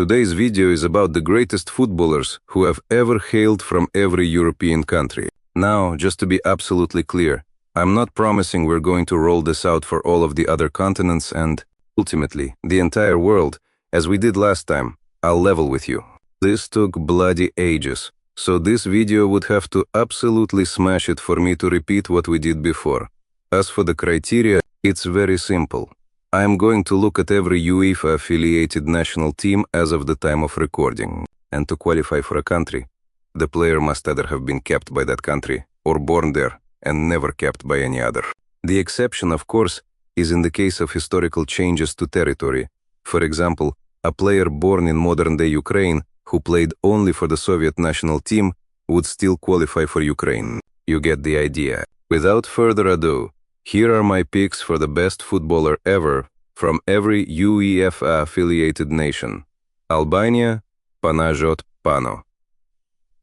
Today's video is about the greatest footballers who have ever hailed from every European country. Now, just to be absolutely clear, I'm not promising we're going to roll this out for all of the other continents and, ultimately, the entire world, as we did last time. I'll level with you. This took bloody ages, so this video would have to absolutely smash it for me to repeat what we did before. As for the criteria, it's very simple. I'm going to look at every UEFA-affiliated national team as of the time of recording. And to qualify for a country, the player must either have been kept by that country or born there and never kept by any other. The exception, of course, is in the case of historical changes to territory. For example, a player born in modern-day Ukraine who played only for the Soviet national team would still qualify for Ukraine. You get the idea. Without further ado, here are my picks for the best footballer ever from every UEFA-affiliated nation. Albania, Panajot Pano.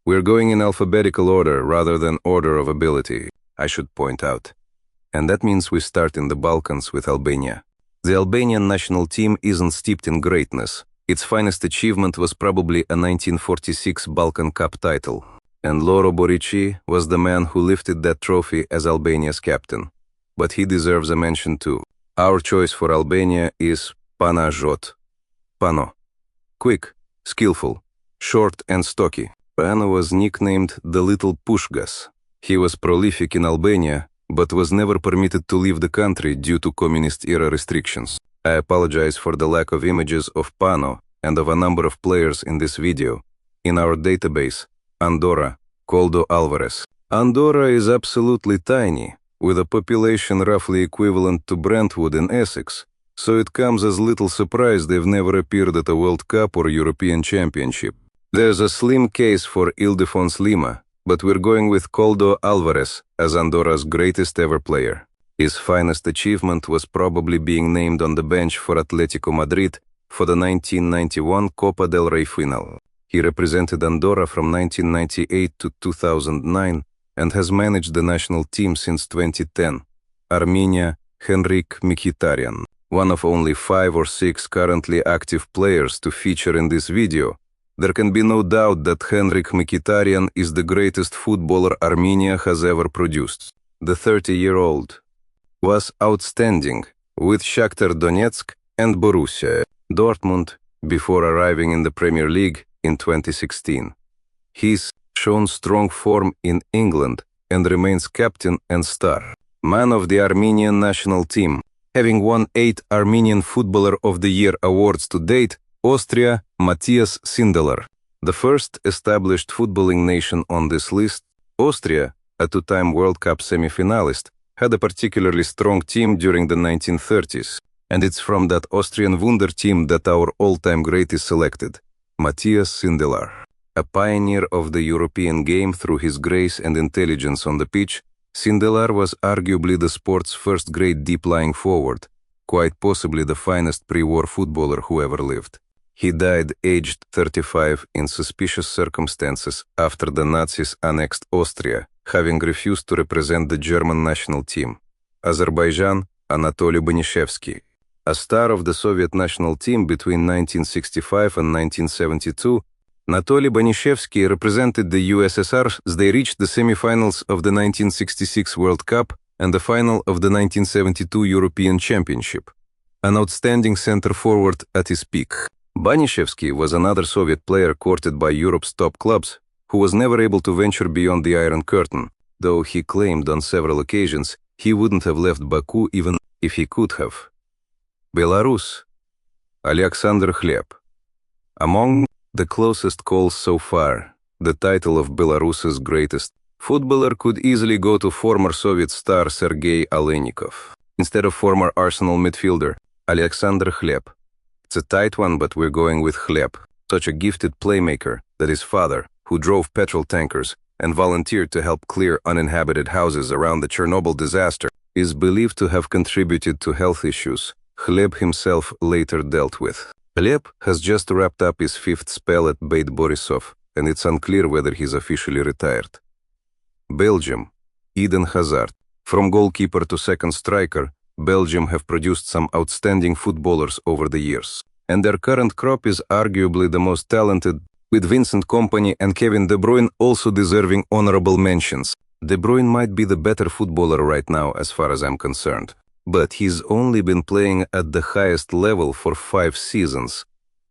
We're going in alphabetical order rather than order of ability, I should point out. And that means we start in the Balkans with Albania. The Albanian national team isn't steeped in greatness. Its finest achievement was probably a 1946 Balkan Cup title. And Loro Borici was the man who lifted that trophy as Albania's captain. But he deserves a mention too. Our choice for Albania is Panajot Pano. Quick, skillful, short and stocky. Pano was nicknamed the Little Puskas. He was prolific in Albania, but was never permitted to leave the country due to communist-era restrictions. I apologize for the lack of images of Pano and of a number of players in this video. In our database, Andorra, Koldo Alvarez. Andorra is absolutely tiny, with a population roughly equivalent to Brentwood in Essex, so it comes as little surprise they've never appeared at a World Cup or European Championship. There's a slim case for Ildefons Lima, but we're going with Koldo Alvarez as Andorra's greatest ever player. His finest achievement was probably being named on the bench for Atletico Madrid for the 1991 Copa del Rey final. He represented Andorra from 1998 to 2009 and has managed the national team since 2010. Armenia, Henrik Mkhitaryan. One of only 5 or 6 currently active players to feature in this video, there can be no doubt that Henrik Mkhitaryan is the greatest footballer Armenia has ever produced. The 30-year-old was outstanding with Shakhtar Donetsk and Borussia Dortmund before arriving in the Premier League in 2016. He's shown strong form in England and remains captain and star. Man of the Armenian national team, having won 8 Armenian Footballer of the Year awards to date, Austria, Matthias Sindelar. The first established footballing nation on this list, Austria, a 2-time World Cup semi-finalist, had a particularly strong team during the 1930s, and it's from that Austrian Wunder team that our all-time great is selected, Matthias Sindelar. A pioneer of the European game through his grace and intelligence on the pitch, Sindelar was arguably the sport's first great deep-lying forward, quite possibly the finest pre-war footballer who ever lived. He died aged 35 in suspicious circumstances after the Nazis annexed Austria, having refused to represent the German national team. Azerbaijan, Anatoly Banishevsky. A star of the Soviet national team between 1965 and 1972, Anatoly Banishevsky represented the USSR as they reached the semi-finals of the 1966 World Cup and the final of the 1972 European Championship. An outstanding center forward at his peak. Banishevsky was another Soviet player courted by Europe's top clubs who was never able to venture beyond the Iron Curtain, though he claimed on several occasions he wouldn't have left Baku even if he could have. Belarus. Alexander Hleb. Among the closest calls so far, the title of Belarus's greatest footballer could easily go to former Soviet star Sergei Alenikov, instead of former Arsenal midfielder Alexander Hleb. It's a tight one, but we're going with Hleb, such a gifted playmaker that his father, who drove petrol tankers and volunteered to help clear uninhabited houses around the Chernobyl disaster, is believed to have contributed to health issues Hleb himself later dealt with. Hleb has just wrapped up his 5th spell at Beit Borisov, and it's unclear whether he's officially retired. Belgium. Eden Hazard. From goalkeeper to second striker, Belgium have produced some outstanding footballers over the years. and their current crop is arguably the most talented, with Vincent Kompany and Kevin De Bruyne also deserving honorable mentions. De Bruyne might be the better footballer right now as far as I'm concerned, but he's only been playing at the highest level for 5 seasons.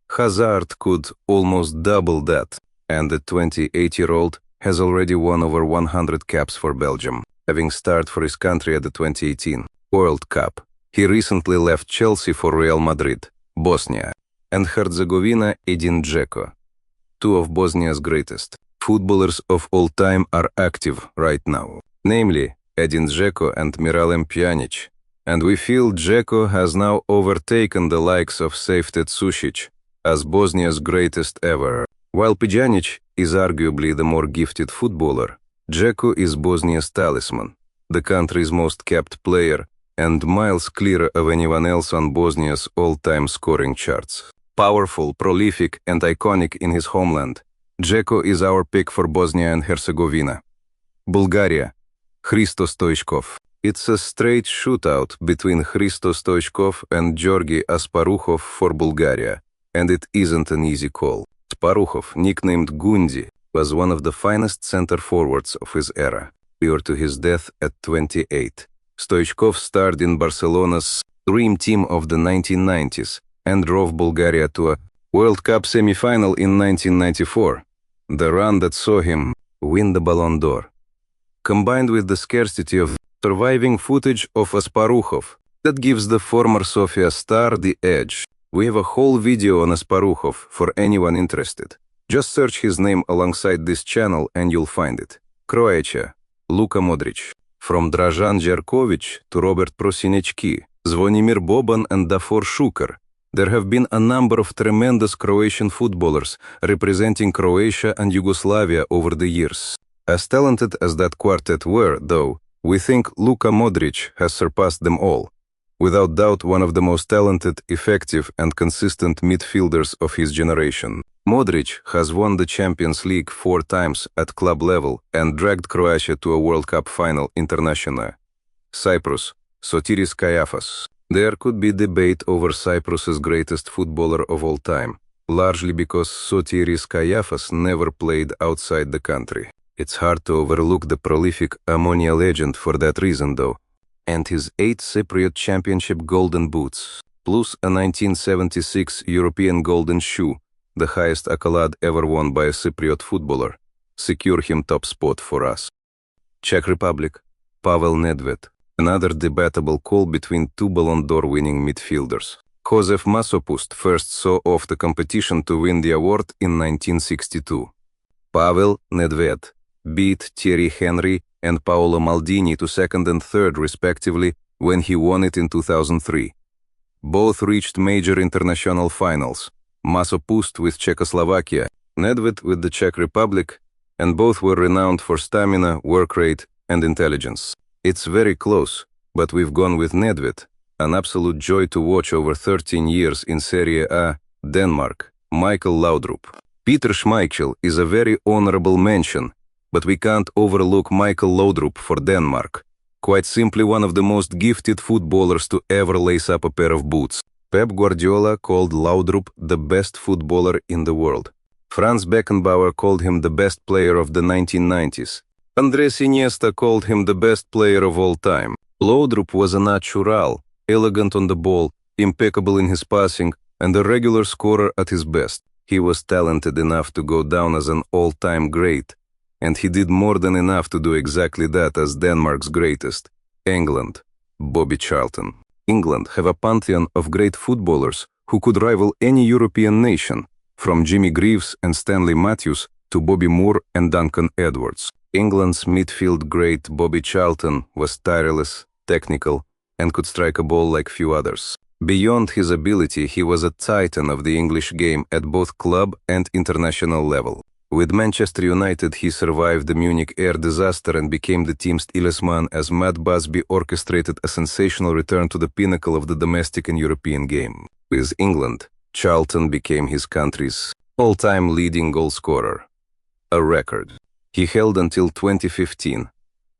Hazard could almost double that, and the 28-year-old has already won over 100 caps for Belgium, having started for his country at the 2018 World Cup. He recently left Chelsea for Real Madrid, Bosnia, and Herzegovina Edin Dzeko. Two of Bosnia's greatest footballers of all time are active right now, namely Edin Dzeko and Miralem Pjanic, and we feel Dzeko has now overtaken the likes of Safet Sušić as Bosnia's greatest ever. While Pjanic is arguably the more gifted footballer, Dzeko is Bosnia's talisman, the country's most capped player, and miles clear of anyone else on Bosnia's all-time scoring charts. Powerful, prolific, and iconic in his homeland, Dzeko is our pick for Bosnia and Herzegovina. Bulgaria, Hristo Stoichkov. It's a straight shootout between Hristo Stoichkov and Georgi Asparuhov for Bulgaria, and it isn't an easy call. Asparuhov, nicknamed Gundi, was one of the finest center forwards of his era, prior to his death at 28. Stoichkov starred in Barcelona's dream team of the 1990s and drove Bulgaria to a World Cup semi-final in 1994, the run that saw him win the Ballon d'Or. Combined with the scarcity of surviving footage of Asparuhov, that gives the former Sofia star the edge. We have a whole video on Asparuhov for anyone interested. Just search his name alongside this channel and you'll find it. Croatia, Luka Modrić. From Dražan Jerković to Robert Prosinečki, Zvonimir Boban and Davor Šuker, there have been a number of tremendous Croatian footballers representing Croatia and Yugoslavia over the years. As talented as that quartet were, though, we think Luka Modrić has surpassed them all. Without doubt, one of the most talented, effective, and consistent midfielders of his generation. Modrić has won the Champions League 4 times at club level and dragged Croatia to a World Cup final international. Cyprus, Sotiris Kayafas. There could be debate over Cyprus's greatest footballer of all time, largely because Sotiris Kayafas never played outside the country. It's hard to overlook the prolific Ammonia legend for that reason, though, and his 8 Cypriot Championship Golden Boots, plus a 1976 European Golden Shoe, the highest accolade ever won by a Cypriot footballer, secure him top spot for us. Czech Republic, Pavel Nedved, another debatable call between 2 Ballon d'Or winning midfielders. Josef Masopust first saw off the competition to win the award in 1962. Pavel Nedved beat Thierry Henry and Paolo Maldini to 2nd and 3rd respectively when he won it in 2003. Both reached major international finals, Masopust with Czechoslovakia, Nedved with the Czech Republic, and both were renowned for stamina, work rate, and intelligence. It's very close, but we've gone with Nedved, an absolute joy to watch over 13 years in Serie A, Denmark, Michael Laudrup. Peter Schmeichel is a very honorable mention, but we can't overlook Michael Laudrup for Denmark. Quite simply one of the most gifted footballers to ever lace up a pair of boots. Pep Guardiola called Laudrup the best footballer in the world. Franz Beckenbauer called him the best player of the 1990s. Andrés Iniesta called him the best player of all time. Laudrup was a natural, elegant on the ball, impeccable in his passing, and a regular scorer at his best. He was talented enough to go down as an all-time great, and he did more than enough to do exactly that as Denmark's greatest, England, Bobby Charlton. England have a pantheon of great footballers who could rival any European nation, from Jimmy Greaves and Stanley Matthews to Bobby Moore and Duncan Edwards. England's midfield great Bobby Charlton was tireless, technical, and could strike a ball like few others. Beyond his ability, he was a titan of the English game at both club and international level. With Manchester United, he survived the Munich air disaster and became the team's talisman as Matt Busby orchestrated a sensational return to the pinnacle of the domestic and European game. With England, Charlton became his country's all-time leading goal scorer, a record he held until 2015,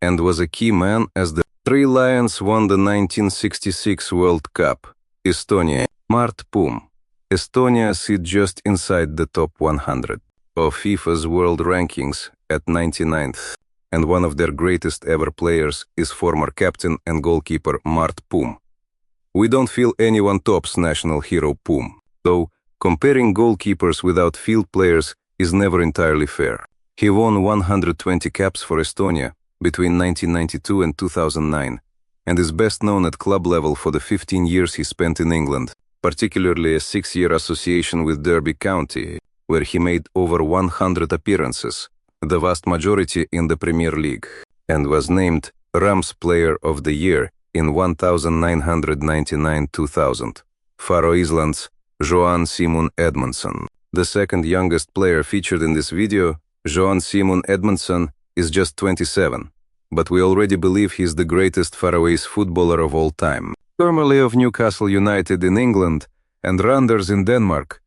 and was a key man as the Three Lions won the 1966 World Cup. Estonia, Mart Pum. Estonia sits just inside the top 100 of FIFA's world rankings at 99th, and one of their greatest ever players is former captain and goalkeeper Mart Pum. We don't feel anyone tops national hero Pum, though comparing goalkeepers without field players is never entirely fair. He won 120 caps for Estonia between 1992 and 2009, and is best known at club level for the 15 years he spent in England, particularly a 6-year association with Derby County, where he made over 100 appearances, the vast majority in the Premier League, and was named Rams Player of the Year in 1999-2000. Faroe Islands, Johan Simon Edmundsson. The second youngest player featured in this video, Johan Simon Edmundsson, is just 27, but we already believe he's the greatest Faroese footballer of all time. Formerly of Newcastle United in England and Randers in Denmark,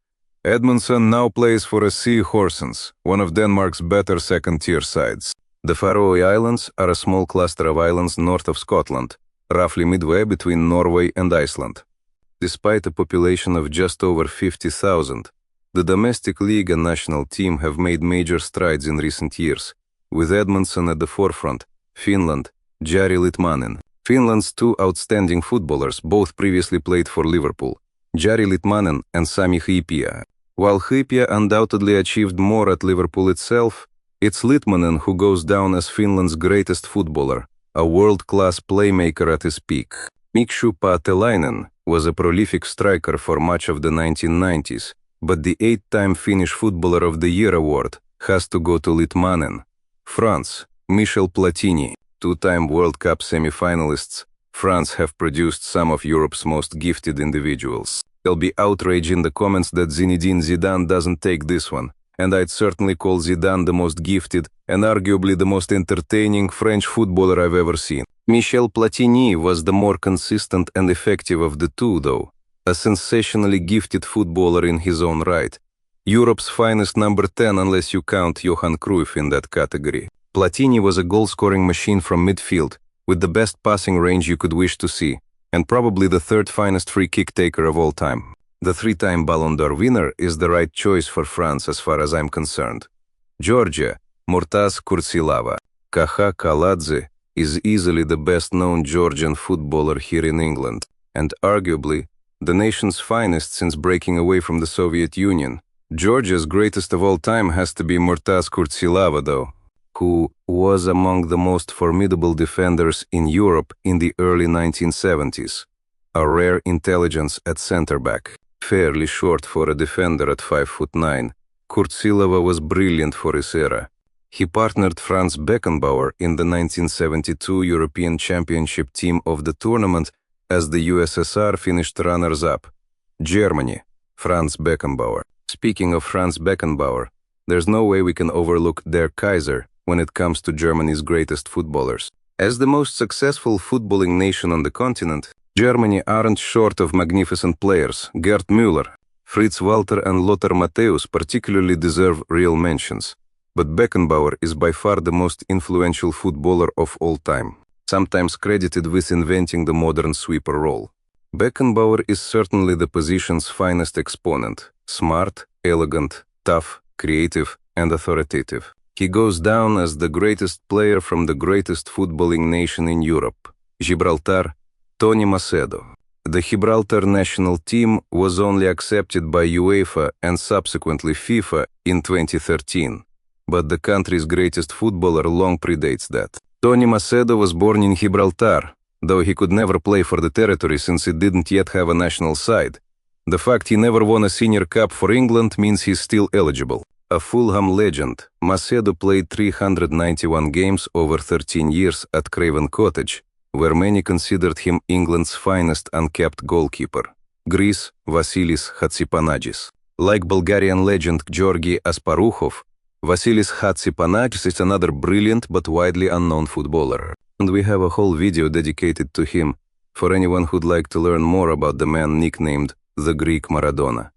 Edmundsson now plays for SC Horsens, one of Denmark's better second-tier sides. The Faroe Islands are a small cluster of islands north of Scotland, roughly midway between Norway and Iceland. Despite a population of just over 50,000, the domestic league and national team have made major strides in recent years, with Edmundsson at the forefront. Finland, Jari Litmanen. Finland's two outstanding footballers both previously played for Liverpool, Jari Litmanen and Sami Hyypiä. While Hyypiä undoubtedly achieved more at Liverpool itself, it's Litmanen who goes down as Finland's greatest footballer, a world-class playmaker at his peak. Mikko Paatelainen was a prolific striker for much of the 1990s, but the 8-time Finnish Footballer of the Year award has to go to Litmanen. France, Michel Platini. 2-time World Cup semi-finalists, France have produced some of Europe's most gifted individuals. There'll be outrage in the comments that Zinedine Zidane doesn't take this one, and I'd certainly call Zidane the most gifted and arguably the most entertaining French footballer I've ever seen. Michel Platini was the more consistent and effective of the two, though, a sensationally gifted footballer in his own right. Europe's finest number 10 unless you count Johan Cruyff in that category. Platini was a goal-scoring machine from midfield, with the best passing range you could wish to see, and probably the third finest free-kick taker of all time. The 3-time Ballon d'Or winner is the right choice for France as far as I'm concerned. Georgia, Murtaz Kurtsilava. Kaha Kaladze is easily the best-known Georgian footballer here in England, and arguably the nation's finest since breaking away from the Soviet Union. Georgia's greatest of all time has to be Murtaz Kurtsilava, though, who was among the most formidable defenders in Europe in the early 1970s. A rare intelligence at center-back. Fairly short for a defender at 5'9", Kurtsilava was brilliant for his era. He partnered Franz Beckenbauer in the 1972 European Championship team of the tournament as the USSR finished runners-up. Germany, Franz Beckenbauer. Speaking of Franz Beckenbauer, there's no way we can overlook Der Kaiser when it comes to Germany's greatest footballers. As the most successful footballing nation on the continent, Germany aren't short of magnificent players. Gerd Müller, Fritz Walter and Lothar Matthäus particularly deserve real mentions. But Beckenbauer is by far the most influential footballer of all time, sometimes credited with inventing the modern sweeper role. Beckenbauer is certainly the position's finest exponent. Smart, elegant, tough, creative, and authoritative. He goes down as the greatest player from the greatest footballing nation in Europe, Gibraltar, Tony Macedo. The Gibraltar national team was only accepted by UEFA and subsequently FIFA in 2013, but the country's greatest footballer long predates that. Tony Macedo was born in Gibraltar, though he could never play for the territory since it didn't yet have a national side. The fact he never won a senior cup for England means he's still eligible. A Fulham legend, Macedo played 391 games over 13 years at Craven Cottage, where many considered him England's finest uncapped goalkeeper. Greece, Vasilis Hatsipanagis. Like Bulgarian legend Georgi Asparuhov, Vasilis Hatsipanagis is another brilliant but widely unknown footballer. And we have a whole video dedicated to him for anyone who'd like to learn more about the man nicknamed the Greek Maradona.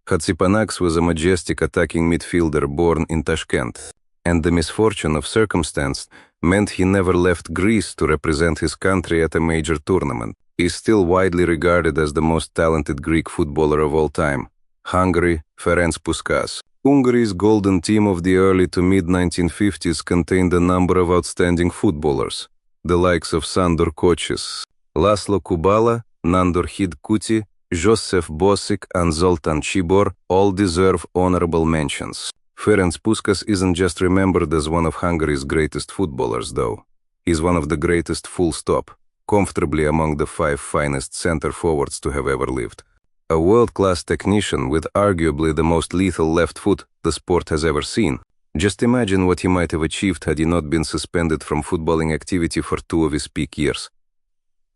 Hatsipanagis was a majestic attacking midfielder born in Tashkent, and the misfortune of circumstance meant he never left Greece to represent his country at a major tournament. is still widely regarded as the most talented Greek footballer of all time. Hungary, Ferenc Puskás. Hungary's golden team of the early to mid-1950s contained a number of outstanding footballers, the likes of Sandor Kocsis, Laszlo Kubala, Nandor Hidkuti, Josef Bosic and Zoltan Cibor all deserve honorable mentions. Ferenc Puskás isn't just remembered as one of Hungary's greatest footballers, though. He's one of the greatest full stop, comfortably among the 5 finest center-forwards to have ever lived. A world-class technician with arguably the most lethal left foot the sport has ever seen. Just imagine what he might have achieved had he not been suspended from footballing activity for 2 of his peak years.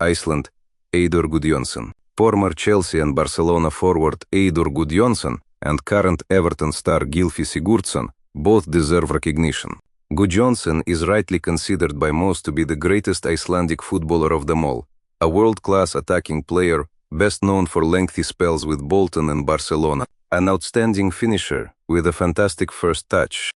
Iceland, Eidur Gudjohnsen. Former Chelsea and Barcelona forward Eidur Gudjohnsen and current Everton star Gylfi Sigurdsson both deserve recognition. Gudjohnsen is rightly considered by most to be the greatest Icelandic footballer of them all, a world-class attacking player best known for lengthy spells with Bolton and Barcelona, an outstanding finisher with a fantastic first touch.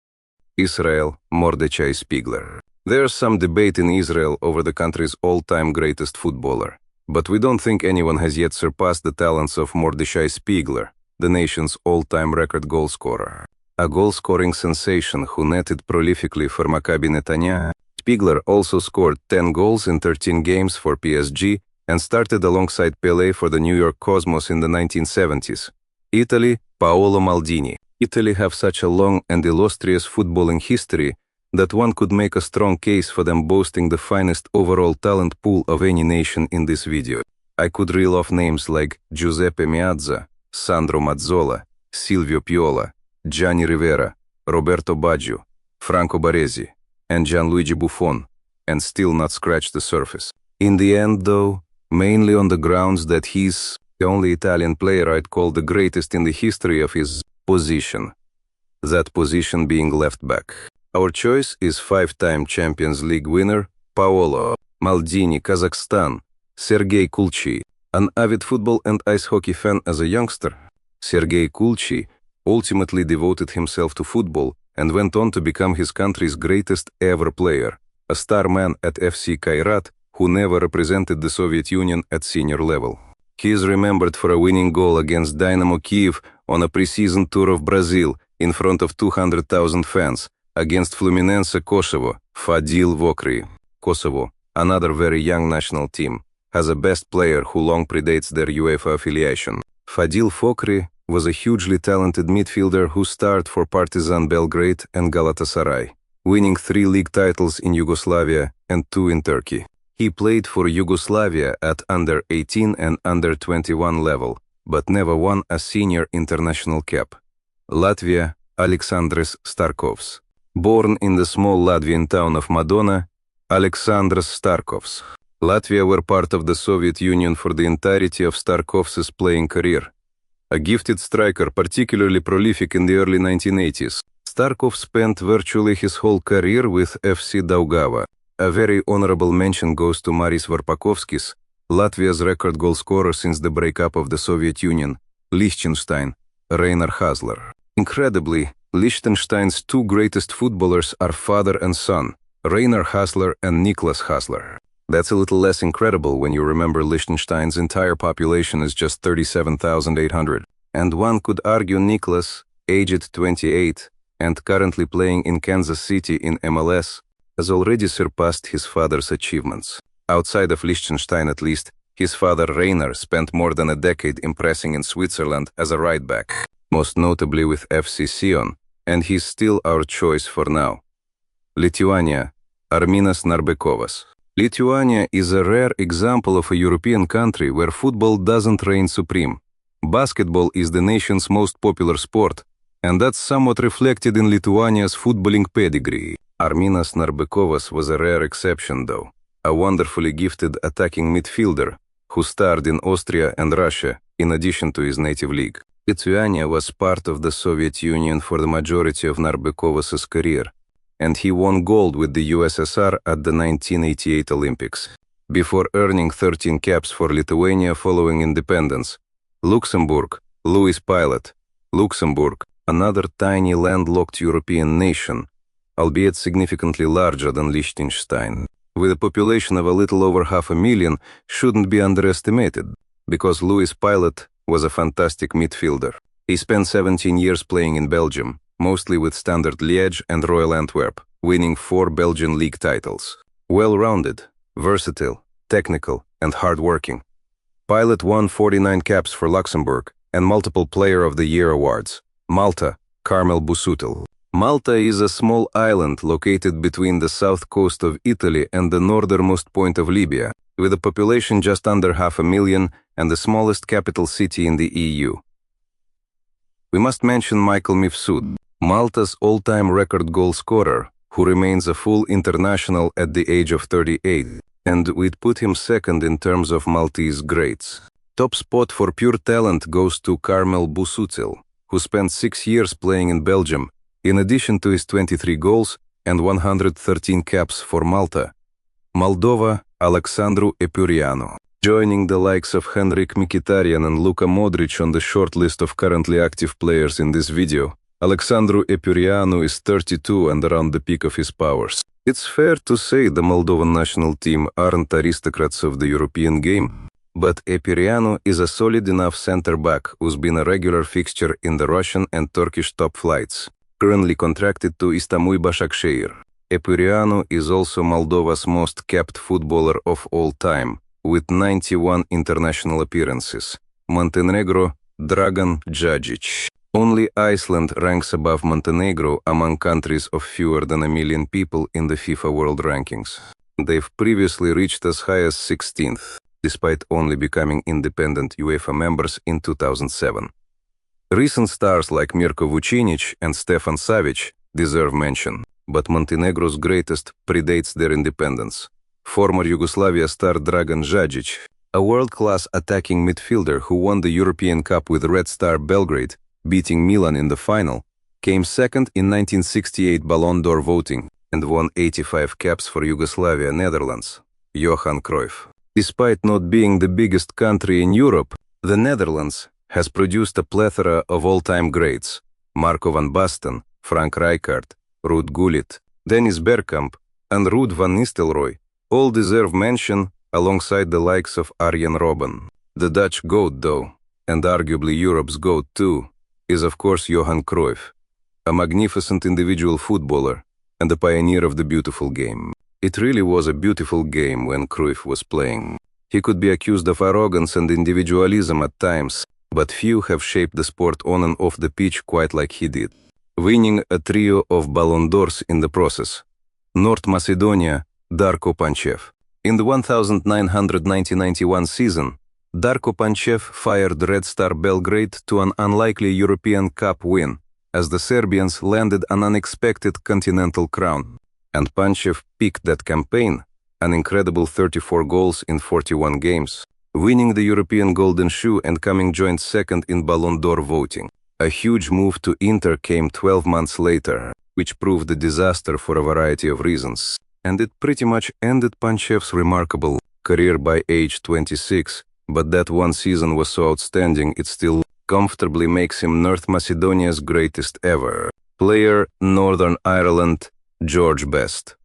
Israel, Mordechai Spiegler. There's some debate in Israel over the country's all-time greatest footballer, but we don't think anyone has yet surpassed the talents of Mordechai Spiegler, the nation's all-time record goal scorer. A goal-scoring sensation who netted prolifically for Maccabi Netanya, Spiegler also scored 10 goals in 13 games for PSG and started alongside Pelé for the New York Cosmos in the 1970s. Italy, Paolo Maldini. Italy have such a long and illustrious footballing history that one could make a strong case for them boasting the finest overall talent pool of any nation in this video. I could reel off names like Giuseppe Meazza, Sandro Mazzola, Silvio Piola, Gianni Rivera, Roberto Baggio, Franco Baresi, and Gianluigi Buffon, and still not scratch the surface. In the end, though, mainly on the grounds that he's the only Italian player I'd call the greatest in the history of his position. That position being left back. Our choice is 5-time Champions League winner Paolo Maldini, Kazakhstan. Sergei Kulchi, an avid football and ice hockey fan as a youngster. Sergei Kulchi ultimately devoted himself to football and went on to become his country's greatest ever player, a star man at FC Kairat who never represented the Soviet Union at senior level. He is remembered for a winning goal against Dynamo Kyiv on a preseason tour of Brazil in front of 200,000 fans against Fluminense Kosovo, Fadil Vokri. Kosovo, another very young national team, has a best player who long predates their UEFA affiliation. Fadil Vokri was a hugely talented midfielder who starred for Partizan Belgrade and Galatasaray, winning 3 league titles in Yugoslavia and 2 in Turkey. He played for Yugoslavia at under-18 and under-21 level, but never won a senior international cap. Latvia, Aleksandrs Starkovs. Born in the small Latvian town of Madona, Aleksandrs Starkovs. Latvia were part of the Soviet Union for the entirety of Starkovs' playing career. A gifted striker, particularly prolific in the early 1980s, Starkov spent virtually his whole career with FC Daugava. A very honorable mention goes to Maris Varpakovskis, Latvia's record goal scorer since the breakup of the Soviet Union, Liechtenstein, Rainer Hasler. Incredibly, Liechtenstein's 2 greatest footballers are father and son, Rainer Hasler and Niklas Hasler. That's a little less incredible when you remember Liechtenstein's entire population is just 37,800. And one could argue Niklas, aged 28, and currently playing in Kansas City in MLS, has already surpassed his father's achievements. Outside of Liechtenstein at least, his father Rainer spent more than a decade impressing in Switzerland as a right back, most notably with FC Sion, and he's still our choice for now. Lithuania, Arminas Narbekovas. Lithuania is a rare example of a European country where football doesn't reign supreme. Basketball is the nation's most popular sport, and that's somewhat reflected in Lithuania's footballing pedigree. Arminas Narbekovas was a rare exception, though, a wonderfully gifted attacking midfielder who starred in Austria and Russia in addition to his native league. Lithuania was part of the Soviet Union for the majority of Narbekovas' career, and he won gold with the USSR at the 1988 Olympics. Before earning 13 caps for Lithuania following independence, Luxembourg, Louis Pilot, Luxembourg, another tiny landlocked European nation, albeit significantly larger than Liechtenstein, with a population of a little over 500,000, shouldn't be underestimated, because Louis Pilot was a fantastic midfielder. He spent 17 years playing in Belgium, mostly with Standard Liège and Royal Antwerp, winning 4 Belgian league titles. Well-rounded, versatile, technical, and hard-working. Pilot won 49 caps for Luxembourg and multiple Player of the Year awards. Malta, Carmel Busuttil. Malta is a small island located between the south coast of Italy and the northernmost point of Libya, with a population just under 500,000 and the smallest capital city in the EU. We must mention Michael Mifsud, Malta's all-time record goal scorer, who remains a full international at the age of 38, and we'd put him second in terms of Maltese greats. Top spot for pure talent goes to Carmel Busuttil, who spent 6 years playing in Belgium, in addition to his 23 goals and 113 caps for Malta. Moldova, Alexandru Epurianu. Joining the likes of Henrik Mkhitaryan and Luka Modrić on the short list of currently active players in this video, Alexandru Epurianu is 32 and around the peak of his powers. It's fair to say the Moldovan national team aren't aristocrats of the European game, but Epurianu is a solid enough center-back who's been a regular fixture in the Russian and Turkish top flights, currently contracted to Istanbul Başakşehir. Epurianu is also Moldova's most capped footballer of all time, with 91 international appearances. Montenegro, Dragan Djadjic. Only Iceland ranks above Montenegro among countries of fewer than 1 million people in the FIFA World Rankings. They've previously reached as high as 16th, despite only becoming independent UEFA members in 2007. Recent stars like Mirko Vucinic and Stefan Savic deserve mention, but Montenegro's greatest predates their independence. Former Yugoslavia star Dragan Djadjic, a world-class attacking midfielder who won the European Cup with Red Star Belgrade, beating Milan in the final, came second in 1968 Ballon d'Or voting and won 85 caps for Yugoslavia, Netherlands. Johan Cruyff. Despite not being the biggest country in Europe, the Netherlands has produced a plethora of all-time greats: Marco van Basten, Frank Rijkaard, Ruud Gullit, Dennis Bergkamp, and Ruud van Nistelrooy all deserve mention alongside the likes of Arjen Robben. The Dutch GOAT, though, and arguably Europe's GOAT too, is of course Johan Cruyff, a magnificent individual footballer and a pioneer of the beautiful game. It really was a beautiful game when Cruyff was playing. He could be accused of arrogance and individualism at times, but few have shaped the sport on and off the pitch quite like he did, winning a trio of Ballon d'Ors in the process. North Macedonia, Darko Panchev. In the 1990-91 season, Darko Panchev fired Red Star Belgrade to an unlikely European Cup win, as the Serbians landed an unexpected continental crown. And Panchev peaked that campaign, an incredible 34 goals in 41 games, winning the European Golden Shoe and coming joint second in Ballon d'Or voting. A huge move to Inter came 12 months later, which proved a disaster for a variety of reasons. And it pretty much ended Panchev's remarkable career by age 26, but that one season was so outstanding it still comfortably makes him North Macedonia's greatest ever. Player, Northern Ireland, George Best.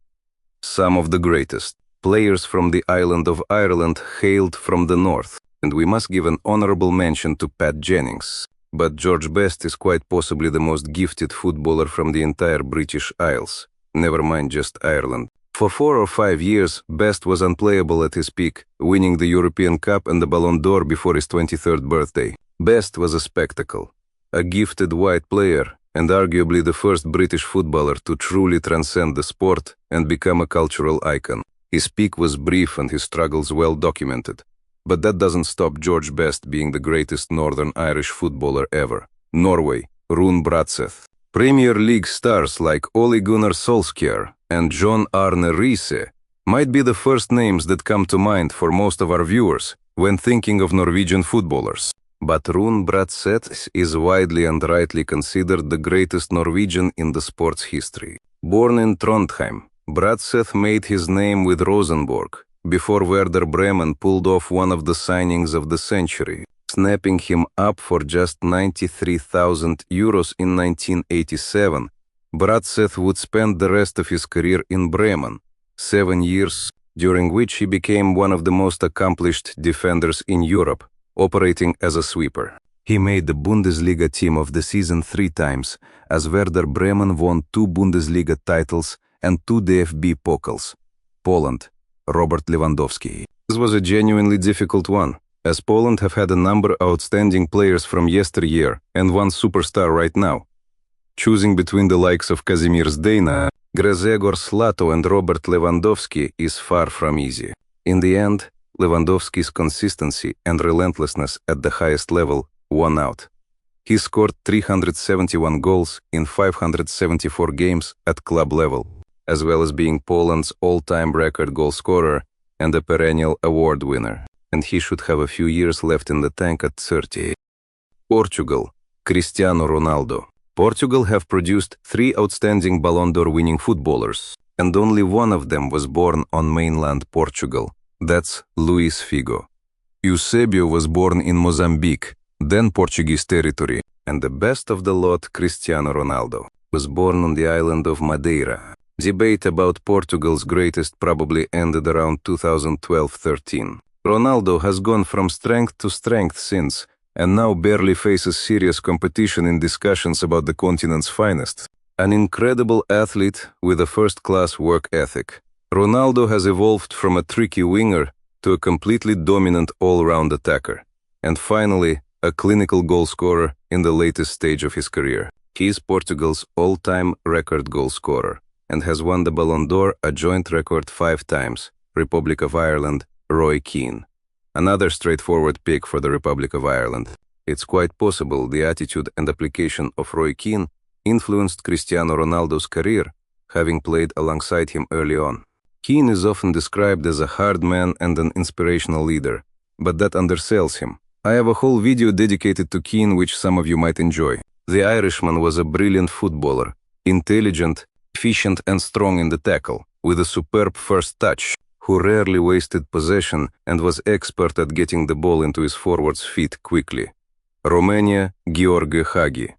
Some of the greatest players from the island of Ireland hailed from the north, and we must give an honorable mention to Pat Jennings. But George Best is quite possibly the most gifted footballer from the entire British Isles, never mind just Ireland. For 4 or 5 years, Best was unplayable at his peak, winning the European Cup and the Ballon d'Or before his 23rd birthday. Best was a spectacle, a gifted white player, and arguably the first British footballer to truly transcend the sport and become a cultural icon. His peak was brief and his struggles well documented. But that doesn't stop George Best being the greatest Northern Irish footballer ever. Norway, Rune Bratseth. Premier League stars like Ole Gunnar Solskjaer and John Arne Riise might be the first names that come to mind for most of our viewers when thinking of Norwegian footballers. But Rune Bratseth is widely and rightly considered the greatest Norwegian in the sport's history. Born in Trondheim, Bratseth made his name with Rosenborg before Werder Bremen pulled off one of the signings of the century, snapping him up for just €93,000 in 1987. Bratseth would spend the rest of his career in Bremen, 7 years, during which he became one of the most accomplished defenders in Europe, operating as a sweeper. He made the Bundesliga team of the season 3 times, as Werder Bremen won 2 Bundesliga titles and 2 DFB Pokals. Poland, Robert Lewandowski. This was a genuinely difficult one, as Poland have had a number of outstanding players from yesteryear and one superstar right now. Choosing between the likes of Kazimierz Zdejna, Grzegorz Slato and Robert Lewandowski is far from easy. In the end, Lewandowski's consistency and relentlessness at the highest level won out. He scored 371 goals in 574 games at club level, as well as being Poland's all-time record goal scorer and a perennial award winner, and he should have a few years left in the tank at 30. Portugal, Cristiano Ronaldo. Portugal have produced 3 outstanding Ballon d'Or winning footballers, and only one of them was born on mainland Portugal. That's Luis Figo. Eusebio was born in Mozambique, then Portuguese territory, and the best of the lot, Cristiano Ronaldo, was born on the island of Madeira. Debate about Portugal's greatest probably ended around 2012-13. Ronaldo has gone from strength to strength since, and now barely faces serious competition in discussions about the continent's finest. An incredible athlete with a first-class work ethic, Ronaldo has evolved from a tricky winger to a completely dominant all-round attacker, and finally, a clinical goal scorer in the latest stage of his career. He is Portugal's all-time record goal scorer, and has won the Ballon d'Or a joint record 5 times, Republic of Ireland, Roy Keane. Another straightforward pick for the Republic of Ireland. It's quite possible the attitude and application of Roy Keane influenced Cristiano Ronaldo's career, having played alongside him early on. Keane is often described as a hard man and an inspirational leader, but that undersells him. I have a whole video dedicated to Keane which some of you might enjoy. The Irishman was a brilliant footballer, intelligent, efficient and strong in the tackle, with a superb first touch, who rarely wasted possession and was expert at getting the ball into his forwards' feet quickly. Romania, Gheorghe Hagi.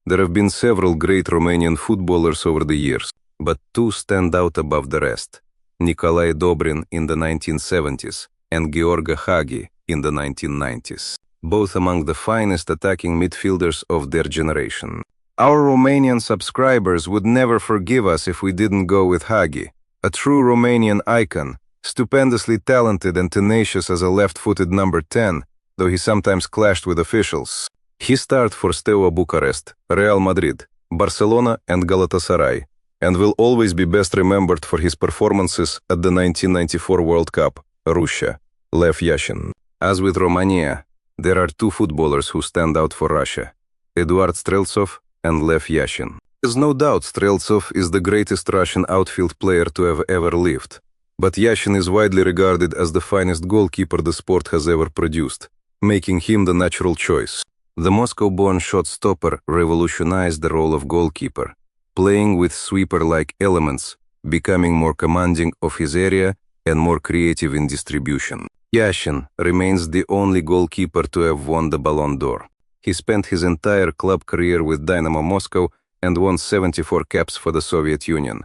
There have been several great Romanian footballers over the years, but 2 stand out above the rest. Nicolae Dobrin in the 1970s and Gheorghe Hagi in the 1990s, both among the finest attacking midfielders of their generation. Our Romanian subscribers would never forgive us if we didn't go with Hagi, a true Romanian icon, stupendously talented and tenacious as a left-footed number 10, though he sometimes clashed with officials. He starred for Steaua Bucharest, Real Madrid, Barcelona and Galatasaray, and will always be best remembered for his performances at the 1994 World Cup, Russia, Lev Yashin. As with Romania, there are 2 footballers who stand out for Russia, Eduard Streltsov and Lev Yashin. There's no doubt Streltsov is the greatest Russian outfield player to have ever lived, but Yashin is widely regarded as the finest goalkeeper the sport has ever produced, making him the natural choice. The Moscow-born shot-stopper revolutionized the role of goalkeeper, playing with sweeper-like elements, becoming more commanding of his area and more creative in distribution. Yashin remains the only goalkeeper to have won the Ballon d'Or. He spent his entire club career with Dynamo Moscow and won 74 caps for the Soviet Union.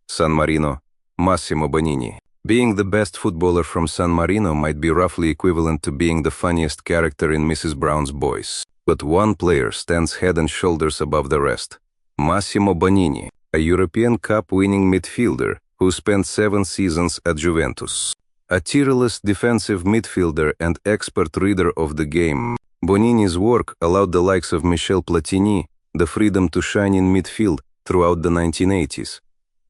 San Marino, Massimo Bonini. Being the best footballer from San Marino might be roughly equivalent to being the funniest character in Mrs. Brown's Boys. But one player stands head and shoulders above the rest. Massimo Bonini, a European Cup-winning midfielder who spent 7 seasons at Juventus. A tireless defensive midfielder and expert reader of the game, Bonini's work allowed the likes of Michel Platini the freedom to shine in midfield throughout the 1980s.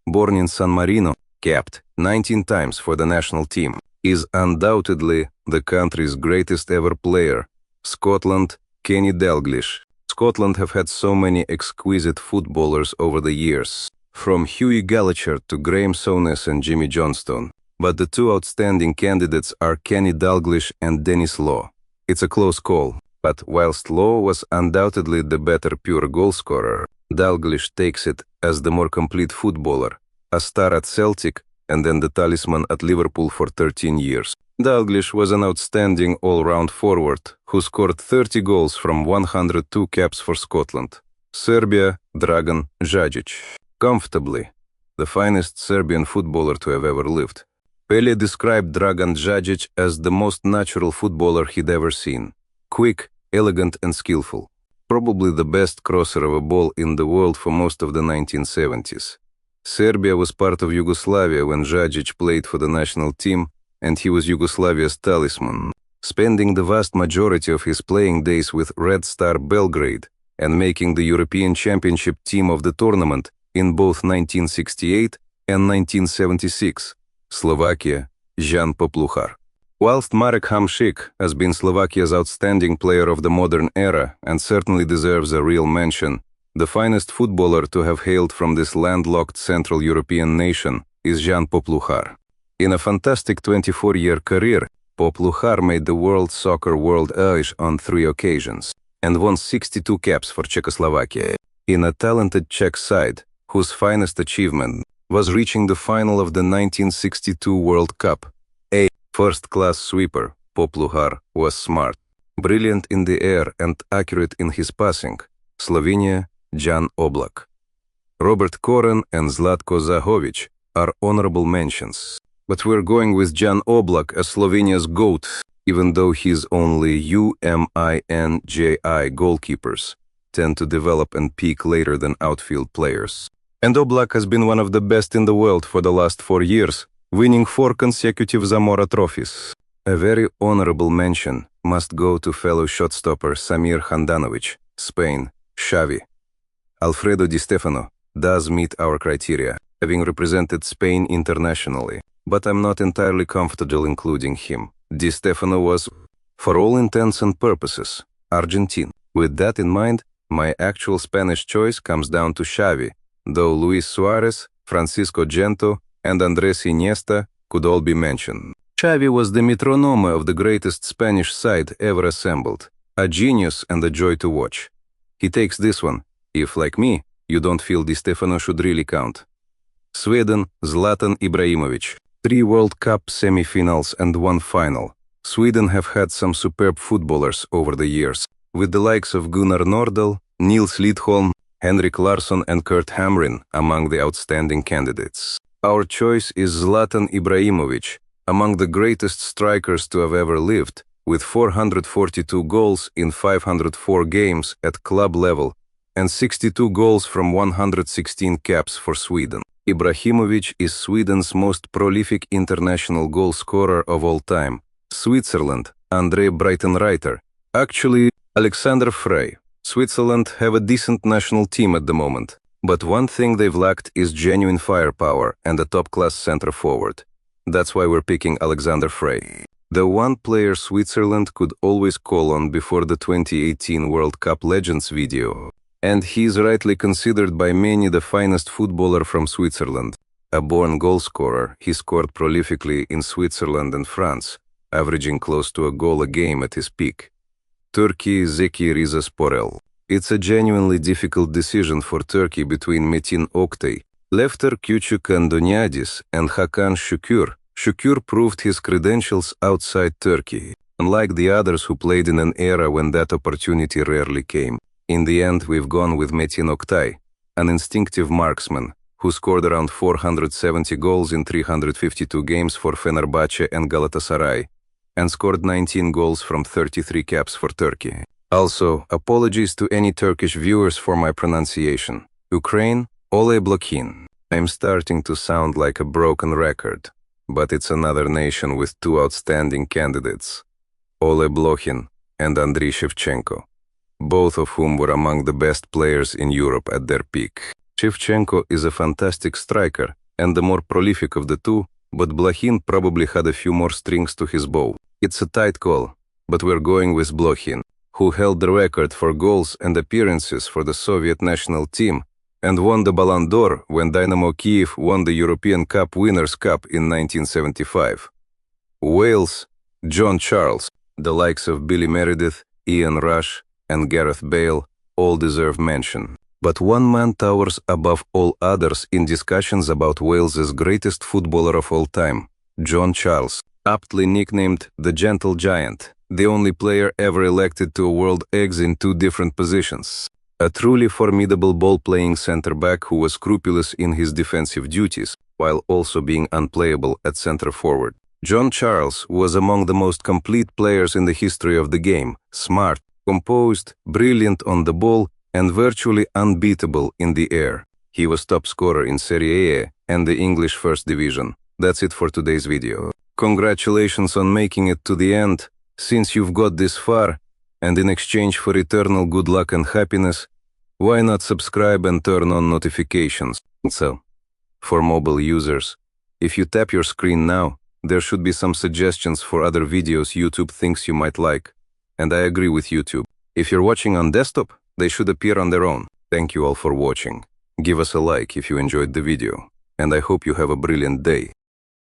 Born in San Marino, capped 19 times for the national team, is undoubtedly the country's greatest ever player, Scotland, Kenny Dalglish. Scotland have had so many exquisite footballers over the years, from Hughie Gallacher to Graham Souness and Jimmy Johnstone. But the 2 outstanding candidates are Kenny Dalglish and Denis Law. It's a close call, but whilst Law was undoubtedly the better pure goalscorer, Dalglish takes it as the more complete footballer, a star at Celtic and then the talisman at Liverpool for 13 years. Dalglish was an outstanding all-round forward who scored 30 goals from 102 caps for Scotland. Serbia, Dragan Žađić. Comfortably, the finest Serbian footballer to have ever lived. Pele described Dragan Djadjic as the most natural footballer he'd ever seen. Quick, elegant and skillful. Probably the best crosser of a ball in the world for most of the 1970s. Serbia was part of Yugoslavia when Djadjic played for the national team, and he was Yugoslavia's talisman, spending the vast majority of his playing days with Red Star Belgrade and making the European Championship team of the tournament in both 1968 and 1976. Slovakia, Jan Popluchar. Whilst Marek Hamšík has been Slovakia's outstanding player of the modern era and certainly deserves a real mention, the finest footballer to have hailed from this landlocked Central European nation is Jan Popluchar. In a fantastic 24-year career, Popluchar made the World Soccer World Age on 3 occasions and won 62 caps for Czechoslovakia in a talented Czech side whose finest achievement was reaching the final of the 1962 World Cup. A first-class sweeper, Popluchar was smart, brilliant in the air and accurate in his passing. Slovenia, Jan Oblak. Robert Koren and Zlatko Zahovic are honorable mentions. But we're going with Jan Oblak as Slovenia's GOAT, even though his only UMINJI goalkeepers tend to develop and peak later than outfield players. And Oblak has been one of the best in the world for the last 4 years, winning 4 consecutive Zamora trophies. A very honorable mention must go to fellow shotstopper Samir Handanovic, Spain, Xavi. Alfredo Di Stefano does meet our criteria, having represented Spain internationally, but I'm not entirely comfortable including him. Di Stefano was, for all intents and purposes, Argentine. With that in mind, my actual Spanish choice comes down to Xavi, though Luis Suarez, Francisco Gento, and Andrés Iniesta could all be mentioned. Xavi was the metronome of the greatest Spanish side ever assembled, a genius and a joy to watch. He takes this one, if, like me, you don't feel Di Stefano should really count. Sweden, Zlatan Ibrahimovic. 3 World Cup semi-finals and 1 final. Sweden have had some superb footballers over the years, with the likes of Gunnar Nordahl, Nils Lidholm, Henrik Larsson and Kurt Hamrin among the outstanding candidates. Our choice is Zlatan Ibrahimovic, among the greatest strikers to have ever lived, with 442 goals in 504 games at club level and 62 goals from 116 caps for Sweden. Ibrahimovic is Sweden's most prolific international goal scorer of all time. Switzerland, Andre Breitenreiter. Actually, Alexander Frey. Switzerland have a decent national team at the moment, but one thing they've lacked is genuine firepower and a top-class center forward. That's why we're picking Alexander Frey. The one player Switzerland could always call on before the 2018 World Cup Legends video. And he's rightly considered by many the finest footballer from Switzerland. A born goalscorer, he scored prolifically in Switzerland and France, averaging close to a goal a game at his peak. Turkey, Zeki Rizasporel. It's a genuinely difficult decision for Turkey between Metin Oktay, Lefter Küçükandoniadis, and Hakan Şükür. Şükür proved his credentials outside Turkey, unlike the others who played in an era when that opportunity rarely came. In the end, we've gone with Metin Oktay, an instinctive marksman who scored around 470 goals in 352 games for Fenerbahce and Galatasaray, and scored 19 goals from 33 caps for Turkey. Also, apologies to any Turkish viewers for my pronunciation. Ukraine, Ole Blokhin. I'm starting to sound like a broken record, but it's another nation with 2 outstanding candidates, Ole Blokhin and Andriy Shevchenko, both of whom were among the best players in Europe at their peak. Shevchenko is a fantastic striker and the more prolific of the two, but Blokhin probably had a few more strings to his bow. It's a tight call, but we're going with Blokhin, who held the record for goals and appearances for the Soviet national team and won the Ballon d'Or when Dynamo Kyiv won the European Cup Winners' Cup in 1975. Wales, John Charles, the likes of Billy Meredith, Ian Rush, and Gareth Bale all deserve mention. But one man towers above all others in discussions about Wales's greatest footballer of all time, John Charles, aptly nicknamed the Gentle Giant, the only player ever elected to a World Eggs in 2 different positions. A truly formidable ball-playing centre-back who was scrupulous in his defensive duties, while also being unplayable at center forward. John Charles was among the most complete players in the history of the game, smart, composed, brilliant on the ball, and virtually unbeatable in the air. He was top scorer in Serie A and the English First Division. That's it for today's video. Congratulations on making it to the end. Since you've got this far, and in exchange for eternal good luck and happiness, why not subscribe and turn on notifications? So, for mobile users, if you tap your screen now, there should be some suggestions for other videos YouTube thinks you might like, and I agree with YouTube. If you're watching on desktop, they should appear on their own. Thank you all for watching. Give us a like if you enjoyed the video, and I hope you have a brilliant day.